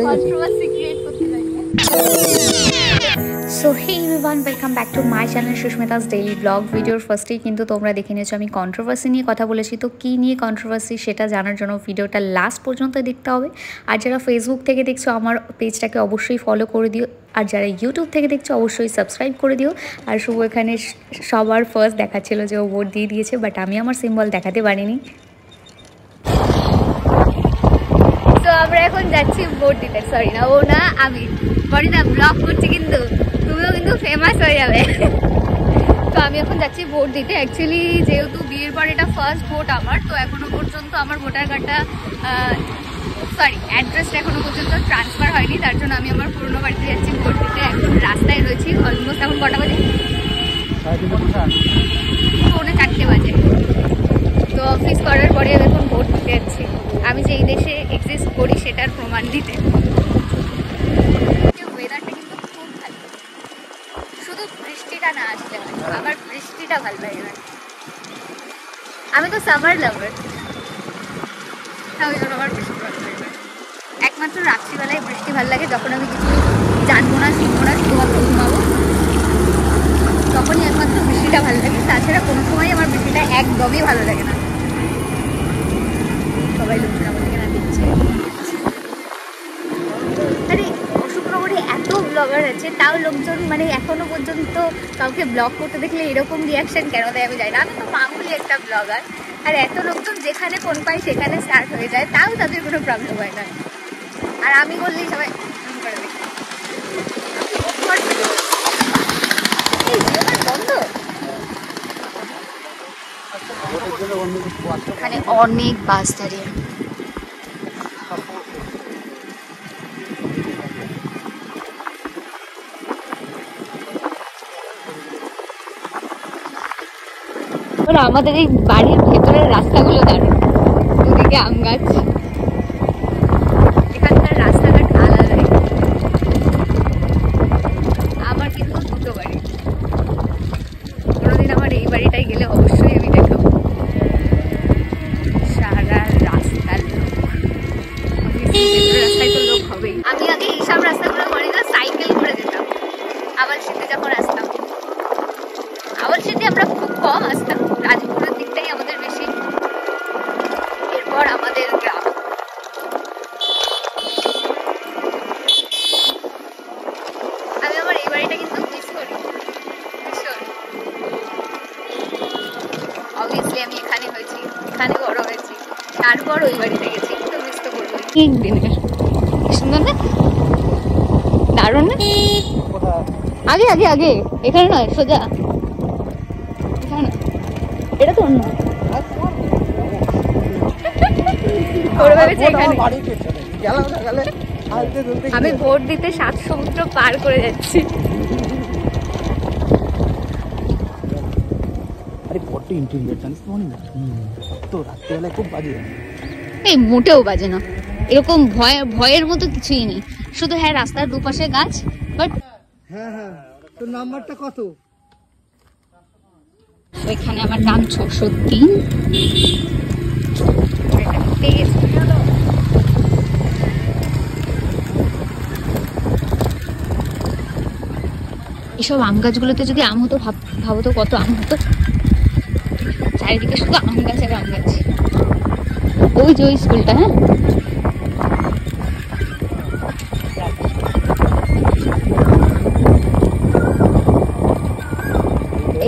Controversy create করতে লাগে। So hey everyone, welcome back to my channel Susmita's daily blog. ভিডিওর ফার্স্টেই কিন্তু তোমরা দেখে নিয়েছো আমি কন্ট্রোভার্সি নিয়ে কথা বলেছি। তো কী নিয়ে কন্ট্রোভার্সি সেটা জানার জন্য ভিডিওটা লাস্ট পর্যন্ত দেখতে হবে। আর যারা ফেসবুক থেকে দেখছো আমার পেজটাকে অবশ্যই ফলো করে দিও, আর যারা ইউটিউব থেকে দেখছো অবশ্যই সাবস্ক্রাইব করে দিও। আর শুভ এখানে সবার ফার্স্ট দেখাচ্ছিল যে ও ভোট দিয়ে দিয়েছে, বাট আমি আমার সিম্বল দেখাতে পারিনি। তো আমরা এখন যাচ্ছি ভোট দিতে। সরি না, ও না, আমি বড়িদা ব্লগ করছি, কিন্তু তুমিও কিন্তু ফেমাস হয়ে যাবে। তো আমি এখন যাচ্ছি ভোট দিতে। অ্যাকচুয়ালি যেহেতু বিয়ের পর এটা ফার্স্ট ভোট আমার, তো এখনো পর্যন্ত আমার ভোটার কার্ডটা অ্যাড্রেসটা এখনো পর্যন্ত ট্রান্সফার হয়নি, তার জন্য আমি আমার পুরনো বাড়িতে যাচ্ছি ভোট দিতে। এখন রাস্তায় রয়েছি অলমোস্ট। এখন কটা বাজে? 4:30 বাজে। তো অফিস করার পরে এখন ভোট দিতে যাচ্ছি, আমি যে এই দেশে এক্সিস্ট করি সেটার প্রমাণ দিতে। ওয়েদারটা কিন্তু খুব ভালো, শুধু বৃষ্টিটা না আসলে আমার বৃষ্টিটা ভালো লাগে না। আমি তো সামার লাভার, ওই জন্য আমার বৃষ্টি ভালো লাগে না। একমাত্র রাত্রিবেলায় বৃষ্টি ভালো লাগে, যখন আমি কিছু জানবো না শিখবো না, শুধুমাত্র ঘুমাবো, তখনই একমাত্র বৃষ্টিটা ভালো লাগে। তাছাড়া কোনো সময় আমার বৃষ্টিটা একদমই ভালো লাগে না। সবাই লোকজন আমাদেরকে না দিচ্ছে। আরে অশোকনগরে এত ব্লগার আছে, তাও লোকজন মানে এখনো পর্যন্ত কাউকে ব্লগ করতে দেখলে এরকম রিয়াকশন কেন দেয় আমি জানি না। আমি তো মামুলি একটা ব্লগার, আর এত লোকজন যেখানে ফোন পাই সেখানে স্টার্ট হয়ে যায়, তাও তাদের কোনো প্রবলেম হয় না। আর আমি বললেই সবাই করে দেখি বন্ধ। এখানে অনেক বাস দাঁড়িয়ে। আমাদের এই বাড়ির ভেতরের রাস্তাগুলো দাঁড়ানো, দুদিকে আম গাছ। এখানকার রাস্তাঘাট আলাদাই। আমার কিন্তু দুটো বাড়ি, কোনোদিন আমার এই বাড়িটাই গেলে অবশ্যই আমি দেখাবো। সারা রাস্তার লোক, রাস্তায় তো লোক হবেই। আমি আগে এইসব রাস্তাগুলো করে না সাইকেল করে যেতাম আওয়ালশিতে যখন আসতাম। আওয়ালশিতে আমরা খুব কম আসতাম, রাজপুরের দিকটাই আমাদের বেশি, এরপর আমাদের গ্রাম। আমি আমার এই বাড়িটা কিন্তু মিস করি ভীষণ। অবভিয়াসলি আমি এখানে হয়েছি, এখানে বড় হয়েছি, তারপর ওই বাড়িতে গেছি, তো মিস তো করবোই। একদিনের সুন্দর না, দারুণ না? আগে আগে আগে এখানে নয়, সোজা এখানে, এটা তো অন্য। আমি ভোট দিতে 7 সমুদ্র পার করে যাচ্ছি। এই মোটেও বাজে না, এরকম ভয়ের মতো কিছুই নেই, শুধু হ্যাঁ রাস্তার দুপাশে গাছ। বাট হ্যাঁ, তোর নাম্বারটা কত? এখানে আমার নাম 603। এসব আম গাছগুলোতে যদি আম হতো ভাবো তো কত আম হতো। চারিদিকে শুধু আম গাছ আর আম গাছ। ওই যে ওই স্কুলটা, হ্যাঁ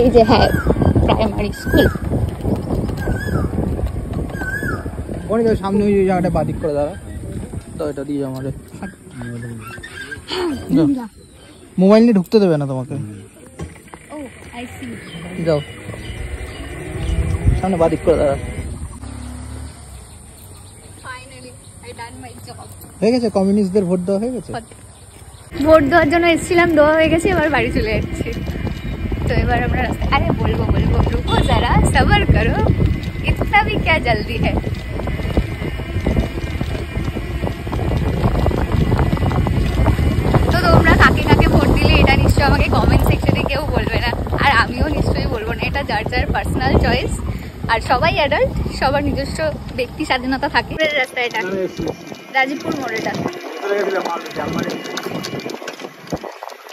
এই যে, হ্যাঁ প্রাইমারি স্কুল। সামনে ওই জায়গাটা বাদিক করে দাঁড়া, তো এটা দিয়ে আমাদের মোবাইল নিয়ে ঢুকতে দেবে না তোমাকে। যাও সামনে বাদিক করে দাঁড়া। হয়ে গেছে, কমিউনিস্টদের ভোট দেওয়া হয়ে গেছে। ভোট দেওয়ার জন্য এসেছিলাম, দেওয়া হয়ে গেছে, এবার বাড়ি চলে যাচ্ছি। তো এবার আমরা রাস্তায়, আরে বলবো রুকো যারা, সবার করো, ইতনা ভি ক্যা জলদি হ্যায়। তো তোমরা কাকে কাকে ভোট দিলে এটা নিশ্চয়ই আমাকে কমেন্ট সেকশনে কেউ বলবে না, আর আমিও নিশ্চয়ই বলবো না। এটা যার যার পার্সোনাল চয়েস, আর সবাই অ্যাডাল্ট, সবার নিজস্ব ব্যক্তি স্বাধীনতা থাকে। রাস্তায় এটা রাজীবপুর মোড়েটা।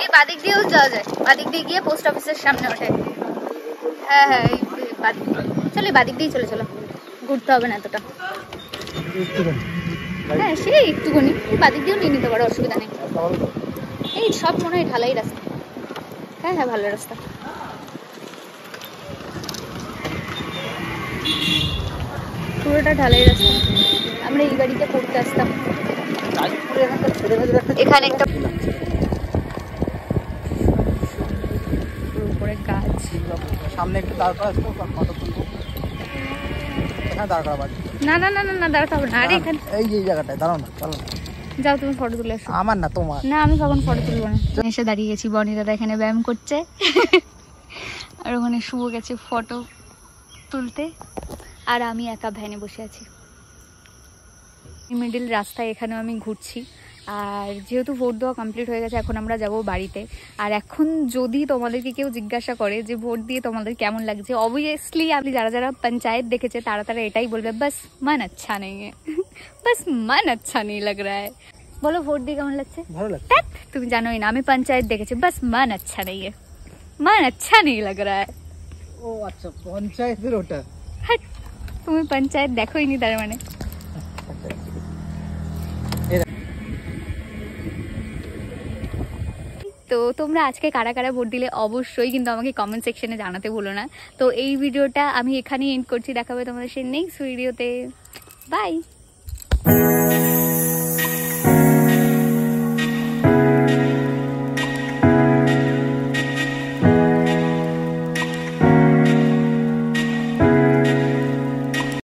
এই বাদিক দিয়েও যাওয়া যায়, বাদিক দিয়ে গিয়ে পোস্ট অফিসের সামনে ওঠে। হ্যাঁ হ্যাঁ, এই চলো বাদিক দিয়েই চলে চলো, ঘুরতে হবে না এতটা। হ্যাঁ সেই একটুখানি বাদিক দিয়েও নিয়ে নিতে পারো, অসুবিধা নেই। এই সব মনে হয় ঢালাই রাস্তা। হ্যাঁ হ্যাঁ ভালো রাস্তা। পুরোটা ঢালাই রাস্তা। আমরা এই বাড়িতে পড়তে আসতাম। এখানে একটা উপরে গাছ, সামনে একটু দাঁড় করা আসবো, ফটো তুলবো। এখানে দাঁড় করা বাড়ি। না না না না না দাঁড়াতে হবে না। আরে এখানে এই যে জায়গাটায় দাঁড়াও না, চলো না। যাও তুমি ফটো তুলে আসো। আমার না তোমার। না আমি কখন ফটো তুলবো না। এসে দাঁড়িয়ে গেছি, বনি দাদা এখানে ব্যায়াম করছে আর ওখানে শুভ গেছে ফটো তুলতে, আর আমি একা ভ্যানে বসে আছি মিডিল রাস্তায়। এখানেও আমি ঘুরছি। আর যেহেতু ভোট দেওয়া কমপ্লিট হয়ে গেছে, এখন আমরা যাব বাড়িতে। আর এখন যদি তোমাদেরকে কেউ জিজ্ঞাসা করে যে ভোট দিয়ে তোমাদের কেমন লাগছে, অবভিয়াসলি আপনি যারা যারা পঞ্চায়েত দেখেছে তারা তারা এটাই বলবে, বাস মন আচ্ছা নেই বাস মন আচ্ছা নেই লাগ রা হ্যায়। বলো ভোট দিয়ে কেমন লাগছে? ভালো লাগছে। তুমি জানোই না, আমি পঞ্চায়েত দেখেছি, বাস মন আচ্ছা নেই মন আচ্ছা নেই লাগ রা হ্যায়। ও আচ্ছা, পঞ্চায়েতের ওটা। হ্যাঁ তুমি পঞ্চায়েত দেখোইনি তার মানে। তো তোমরা আজকে কারা কারা ভোট দিলে অবশ্যই কিন্তু আমাকে কমেন্ট সেকশনে জানাতে ভুলো না। তো এই ভিডিওটা আমি এখানেই এন্ড করছি, দেখা হবে তোমাদের সেই নেক্সট ভিডিওতে। বাই।